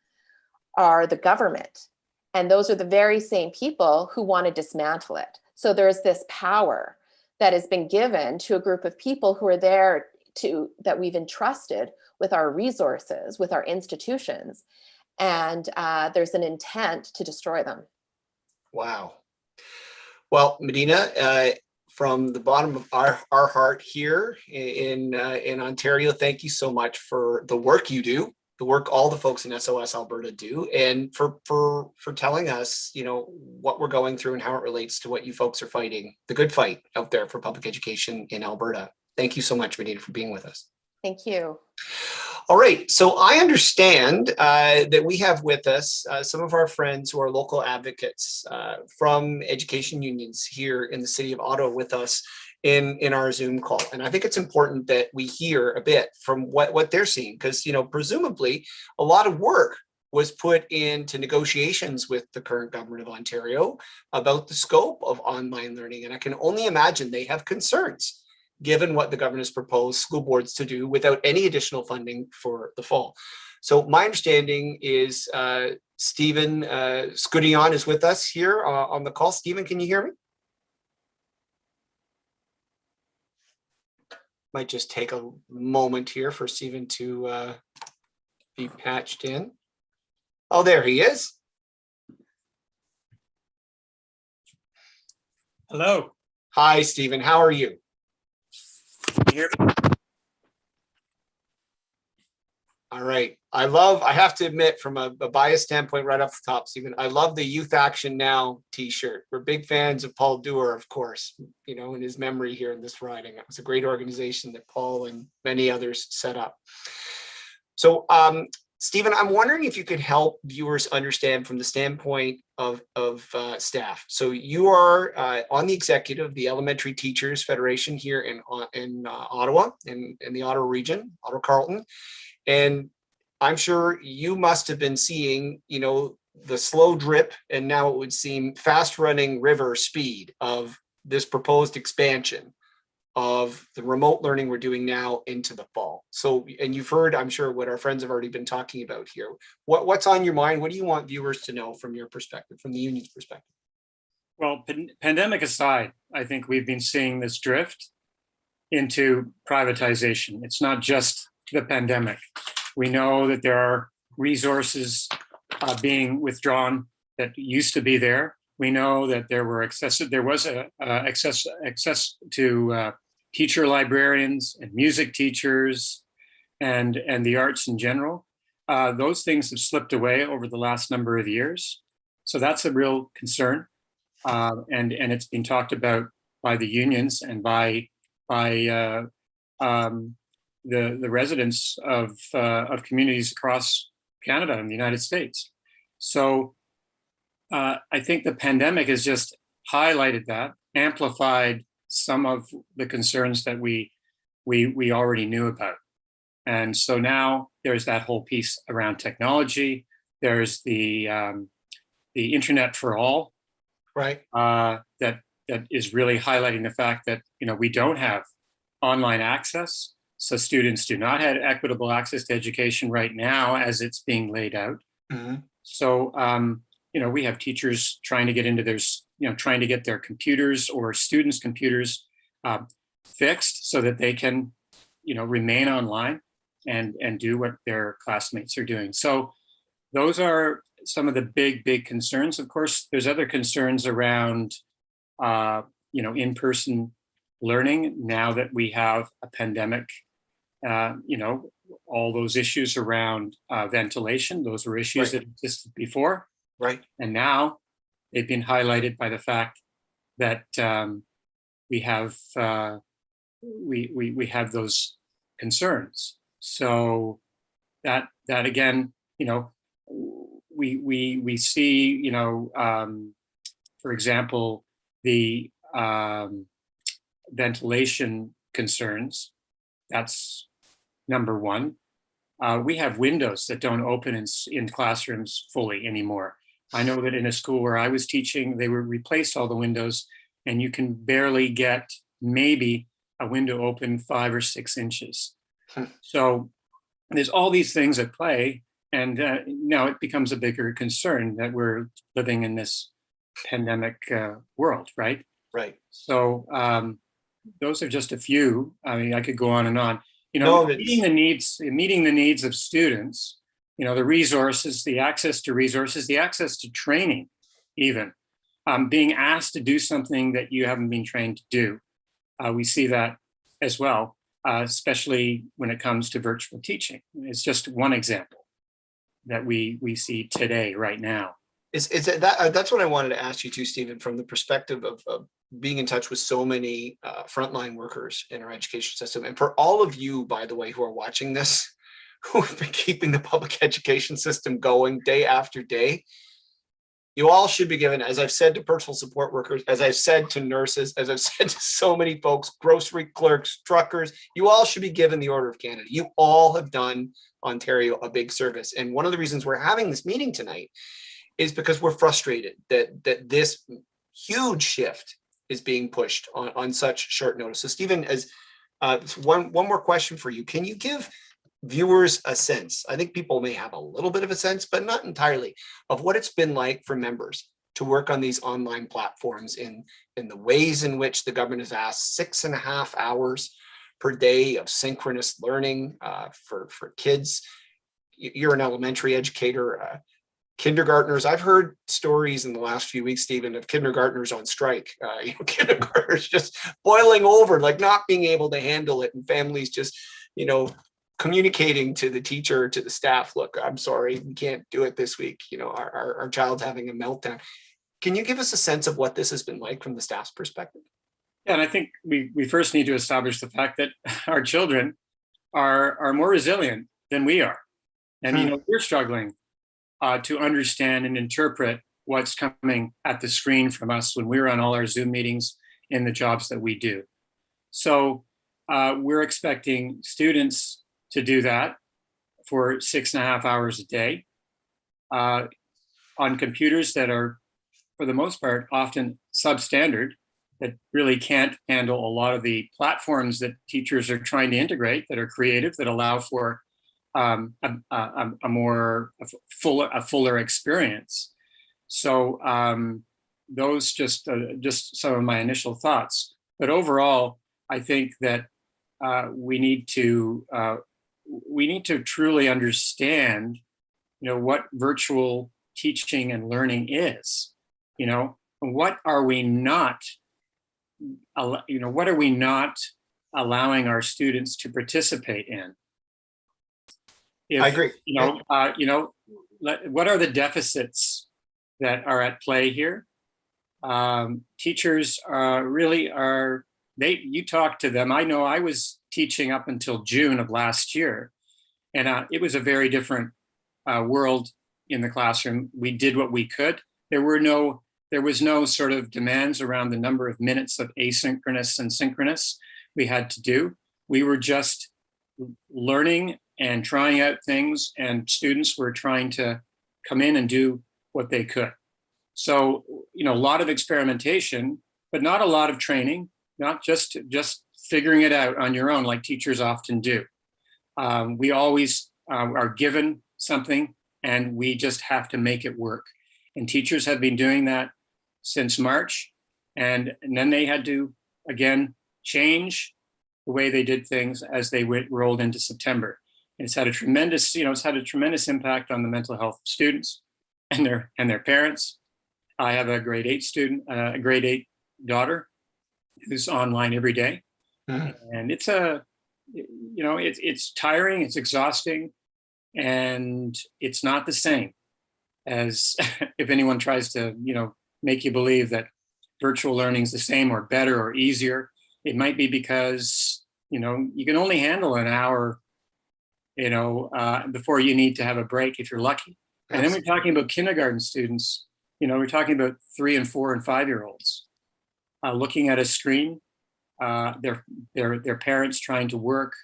are the government. And those are the very same people who want to dismantle it. So there's this power that has been given to a group of people who are there that we've entrusted with our resources, with our institutions. And there's an intent to destroy them. Wow. Well, Medeana, from the bottom of our heart here in Ontario, thank you so much for the work you do, the work all the folks in SOS Alberta do, and for telling us, you know, what we're going through and how it relates to what you folks are fighting, the good fight out there for public education in Alberta. Thank you so much, Medeana, for being with us. Thank you. All right, so I understand that we have with us some of our friends who are local advocates from education unions here in the city of Ottawa with us in our Zoom call. And I think it's important that we hear a bit from what they're seeing, because, you know, presumably a lot of work was put into negotiations with the current government of Ontario about the scope of online learning. And I can only imagine they have concerns given what the government has proposed school boards to do without any additional funding for the fall. So my understanding is Stephen Scudion is with us here on the call. Stephen, can you hear me? Might just take a moment here for Stephen to be patched in. Oh, there he is. Hello. Hi, Stephen. How are you? Can you hear me? All right. I have to admit, from a bias standpoint right off the top, Stephen, I love the Youth Action Now t-shirt. We're big fans of Paul Dewar, of course, you know, in his memory here in this riding. It was a great organization that Paul and many others set up. So, Stephen, I'm wondering if you could help viewers understand from the standpoint of staff. So you are on the executive of the Elementary Teachers Federation here in Ottawa, in the Ottawa region, Ottawa Carleton. And I'm sure you must have been seeing, you know, the slow drip, and now it would seem fast running river speed of this proposed expansion of the remote learning we're doing now into the fall. So, and you've heard, I'm sure, what our friends have already been talking about here. What's on your mind? What do you want viewers to know from your perspective, from the union's perspective? Well, pandemic aside, I think we've been seeing this drift into privatization. It's not just the pandemic. We know that there are resources being withdrawn that used to be there. We know that there was access to teacher librarians and music teachers and the arts in general. Those things have slipped away over the last number of years. So that's a real concern. And it's been talked about by the unions and by the residents of communities across Canada and the United States. So I think the pandemic has just highlighted that, amplified some of the concerns that we already knew about. And so now there's that whole piece around technology. There's the internet for all, Right. That is really highlighting the fact that we don't have online access. So students do not have equitable access to education right now as it's being laid out. Mm-hmm. So we have teachers trying to get into their, trying to get their computers or students' computers fixed so that they can, remain online and do what their classmates are doing. So those are some of the big concerns. Of course, there's other concerns around, in-person learning now that we have a pandemic. All those issues around ventilation, those were issues Right. that existed before. Right. And now they've been highlighted by the fact that we have those concerns. So that again, we see, for example, the ventilation concerns. That's number one. We have windows that don't open in classrooms fully anymore. I know that in a school where I was teaching, they replaced all the windows, and you can barely get maybe a window open 5 or 6 inches. So there's all these things at play, and now it becomes a bigger concern that we're living in this pandemic world, right? Right. So those are just a few. I mean, I could go on and on. Meeting the needs of students, the resources, the access to resources, the access to training, even being asked to do something that you haven't been trained to do. We see that as well, especially when it comes to virtual teaching. It's just one example that we see today, right now. Is it that that's what I wanted to ask you too, Stephen, from the perspective of being in touch with so many frontline workers in our education system. And for all of you, by the way, who are watching this, who have been keeping the public education system going day after day, you all should be given, as I've said to personal support workers, as I've said to nurses, as I've said to so many folks, grocery clerks, truckers, you all should be given the Order of Canada. You all have done Ontario a big service. And one of the reasons we're having this meeting tonight is because we're frustrated that this huge shift is being pushed on such short notice. So Stephen, as one more question for you, can you give viewers a sense, I think people may have a little bit of a sense, but not entirely, of what it's been like for members to work on these online platforms in the ways in which the government has asked 6.5 hours per day of synchronous learning for kids. You're an elementary educator. Kindergartners, I've heard stories in the last few weeks, Stephen, of kindergartners on strike. Kindergartners just boiling over, like not being able to handle it, and families just, communicating to the teacher, to the staff, look, I'm sorry, we can't do it this week. Our child's having a meltdown. Can you give us a sense of what this has been like from the staff's perspective? Yeah, and I think we first need to establish the fact that our children are more resilient than we are. And, we're struggling to understand and interpret what's coming at the screen from us when we're on all our Zoom meetings in the jobs that we do. So we're expecting students to do that for 6.5 hours a day on computers that are, for the most part, often substandard. that really can't handle a lot of the platforms that teachers are trying to integrate that are creative, that allow for a more fuller experience. So those just some of my initial thoughts. But overall, I think that we need to truly understand, what virtual teaching and learning is. What are we not allowing our students to participate in? I agree. What are the deficits that are at play here? Teachers really are, you talk to them. I know I was teaching up until June of last year, and it was a very different world in the classroom. We did what we could. There was no sort of demands around the number of minutes of asynchronous and synchronous we had to do. We were just learning and trying out things, and students were trying to come in and do what they could. So, a lot of experimentation, but not a lot of training, not just figuring it out on your own like teachers often do. We always are given something and we just have to make it work. And teachers have been doing that since March. And then they had to, again, change the way they did things as they rolled into September. And it's had a tremendous impact on the mental health of students and their parents. I have a grade 8 daughter who's online every day. Mm-hmm. And it's it's tiring, it's exhausting, and it's not the same as if anyone tries to, make you believe that virtual learning is the same or better or easier. It might be because, you can only handle an hour, before you need to have a break if you're lucky. And then we're talking about kindergarten students, we're talking about 3 and 4 and 5-year-olds looking at a screen, their parents trying to work.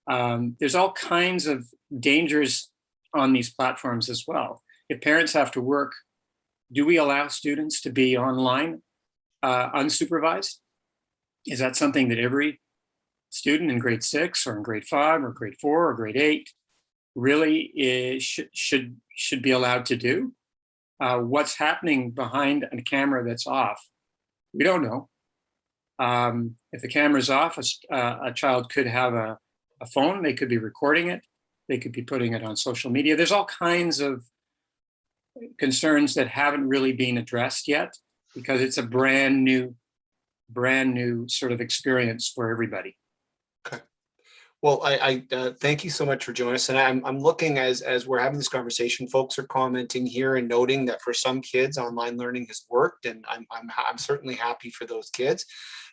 There's all kinds of dangers on these platforms as well. If parents have to work, do we allow students to be online unsupervised? Is that something that every student in grade 6 or in grade 5 or grade 4 or grade 8 really should be allowed to do? What's happening behind a camera that's off? We don't know. If the camera's off, a child could have a phone. They could be recording it. They could be putting it on social media. There's all kinds of concerns that haven't really been addressed yet because it's a brand new sort of experience for everybody. Okay. Well, I thank you so much for joining us. And I'm looking as we're having this conversation, folks are commenting here and noting that for some kids, online learning has worked, and I'm certainly happy for those kids.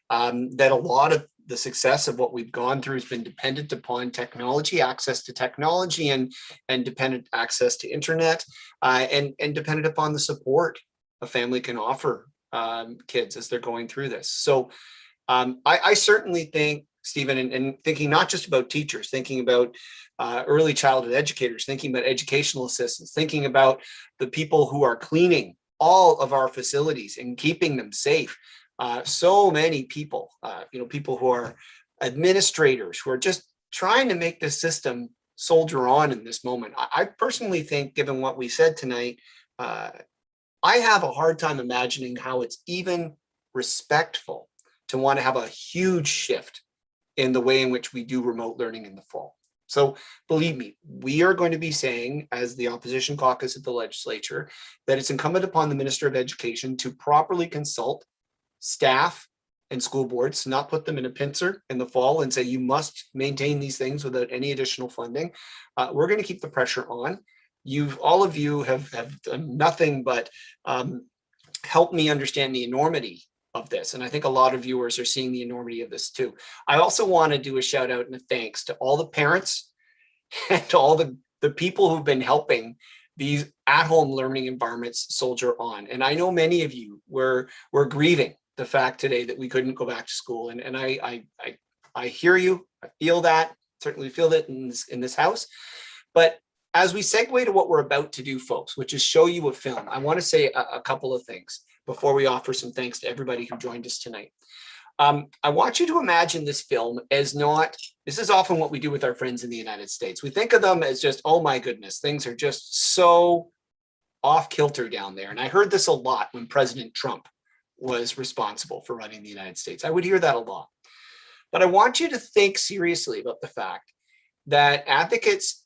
That a lot of the success of what we've gone through has been dependent upon technology, access to technology, and dependent access to internet, and dependent upon the support a family can offer kids as they're going through this. So I certainly think, Stephen, and thinking not just about teachers, thinking about early childhood educators, thinking about educational assistants, thinking about the people who are cleaning all of our facilities and keeping them safe. So many people, people who are administrators, who are just trying to make the system soldier on in this moment. I personally think, given what we said tonight, I have a hard time imagining how it's even respectful to want to have a huge shift in the way in which we do remote learning in the fall. So believe me, we are going to be saying, as the opposition caucus at the legislature, that it's incumbent upon the Minister of Education to properly consult staff and school boards, not put them in a pincer in the fall and say, you must maintain these things without any additional funding. We're going to keep the pressure on. All of you have done nothing but help me understand the enormity of this. And I think a lot of viewers are seeing the enormity of this too. I also want to do a shout out and a thanks to all the parents and to all the people who've been helping these at-home learning environments soldier on. And I know many of you were grieving the fact today that we couldn't go back to school. And I hear you, I feel that, certainly feel that in this house. But as we segue to what we're about to do, folks, which is show you a film, I want to say a couple of things. before we offer some thanks to everybody who joined us tonight. I want you to imagine this film as not, this is often what we do with our friends in the United States. We think of them as just, oh my goodness, things are just so off kilter down there. And I heard this a lot when President Trump was responsible for running the United States. I would hear that a lot. But I want you to think seriously about the fact that advocates,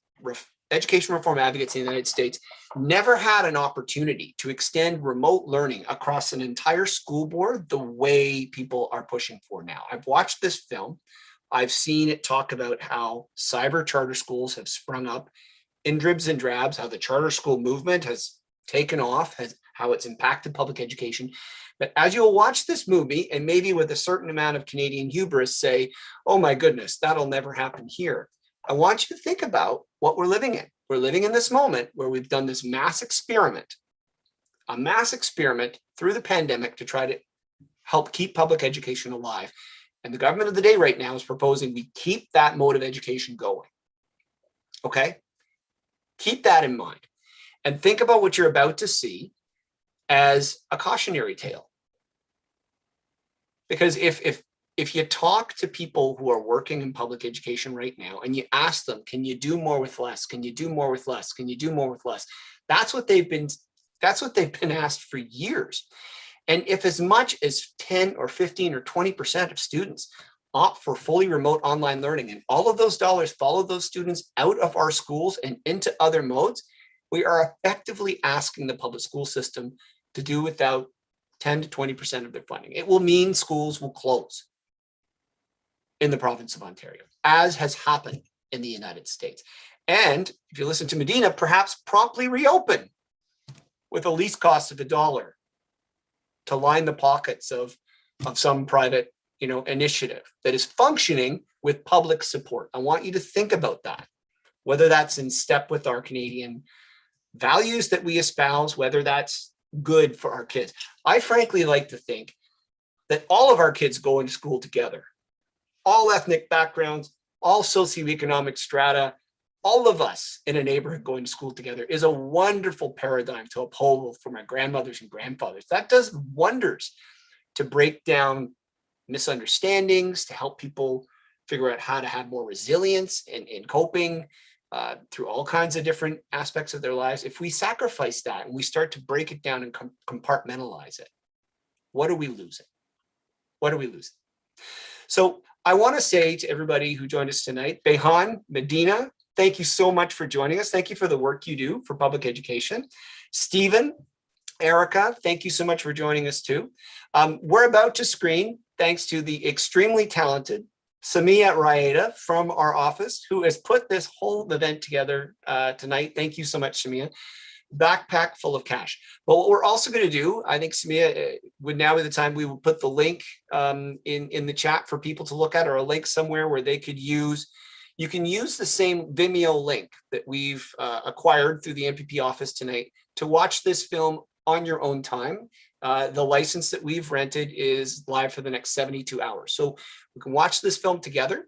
education reform advocates in the United States never had an opportunity to extend remote learning across an entire school board the way people are pushing for now. I've watched this film. I've seen it talk about how cyber charter schools have sprung up in dribs and drabs, how the charter school movement has taken off, how it's impacted public education. But as you'll watch this movie, and maybe with a certain amount of Canadian hubris say, oh my goodness, that'll never happen here. I want you to think about what we're living in. We're living in this moment where we've done this mass experiment, a mass experiment through the pandemic to try to help keep public education alive. And the government of the day right now is proposing we keep that mode of education going. Okay? Keep that in mind. And think about what you're about to see as a cautionary tale. Because if you talk to people who are working in public education right now and you ask them, can you do more with less? Can you do more with less? Can you do more with less? That's what they've been asked for years. And if as much as 10 or 15 or 20% of students opt for fully remote online learning and all of those dollars follow those students out of our schools and into other modes, we are effectively asking the public school system to do without 10 to 20% of their funding. It will mean schools will close in the province of Ontario, as has happened in the United States. And if you listen to Medeana, perhaps promptly reopen with a least cost of $1 to line the pockets of some private, initiative that is functioning with public support. I want you to think about that, whether that's in step with our Canadian values that we espouse, whether that's good for our kids. I frankly like to think that all of our kids go into school together, all ethnic backgrounds, all socioeconomic strata, all of us in a neighborhood going to school together is a wonderful paradigm to uphold for my grandmothers and grandfathers. That does wonders to break down misunderstandings, to help people figure out how to have more resilience in coping through all kinds of different aspects of their lives. If we sacrifice that and we start to break it down and compartmentalize it, what are we losing? What are we losing? So I want to say to everybody who joined us tonight, Beyhan, Medeana, thank you so much for joining us. Thank you for the work you do for public education. Stephen, Erika, thank you so much for joining us too. We're about to screen, thanks to the extremely talented Samia Raeda from our office, who has put this whole event together tonight. Thank you so much, Samia. Backpack full of cash. But what we're also going to do, I think Samia would now be the time we will put the link in the chat for people to look at, or a link somewhere where they could use. You can use the same Vimeo link that we've acquired through the MPP office tonight to watch this film on your own time. The license that we've rented is live for the next 72 hours. So we can watch this film together,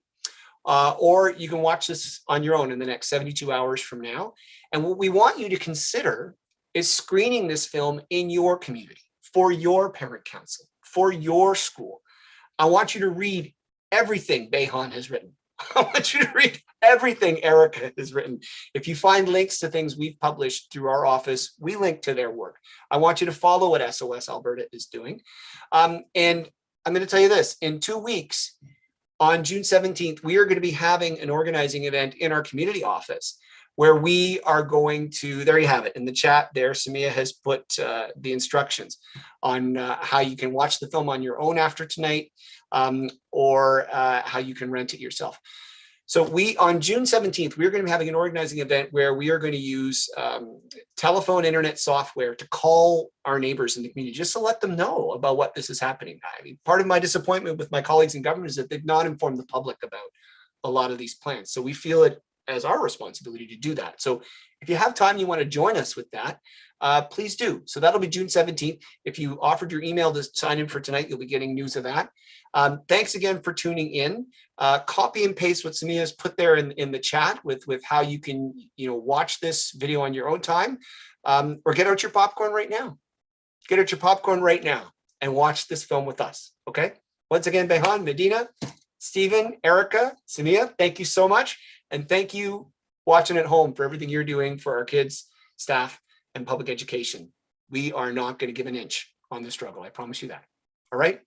or you can watch this on your own in the next 72 hours from now. And what we want you to consider is screening this film in your community, for your parent council, for your school. I want you to read everything Beyhan has written. I want you to read everything Erika has written. If you find links to things we've published through our office, we link to their work. I want you to follow what SOS Alberta is doing. And I'm going to tell you this, in 2 weeks, on June 17th, we are going to be having an organizing event in our community office where we are going to, there you have it in the chat there, Samia has put the instructions on how you can watch the film on your own after tonight, or how you can rent it yourself. So on June 17th, we're going to be having an organizing event where we are going to use telephone internet software to call our neighbors in the community, just to let them know about what this is happening. I mean, part of my disappointment with my colleagues in government is that they've not informed the public about a lot of these plans. So we feel it as our responsibility to do that. So if you have time, you want to join us with that, please do. So that'll be June 17th. If you offered your email to sign in for tonight, you'll be getting news of that. Thanks again for tuning in. Copy and paste what Samia has put there in the chat with how you can watch this video on your own time, or get out your popcorn right now. get out your popcorn right now and watch this film with us. Okay. Once again, Beyhan, Medeana, Stephen, Erika, Samia, thank you so much. And thank you watching at home for everything you're doing for our kids, staff, and public education. We are not going to give an inch on the struggle. I promise you that. All right.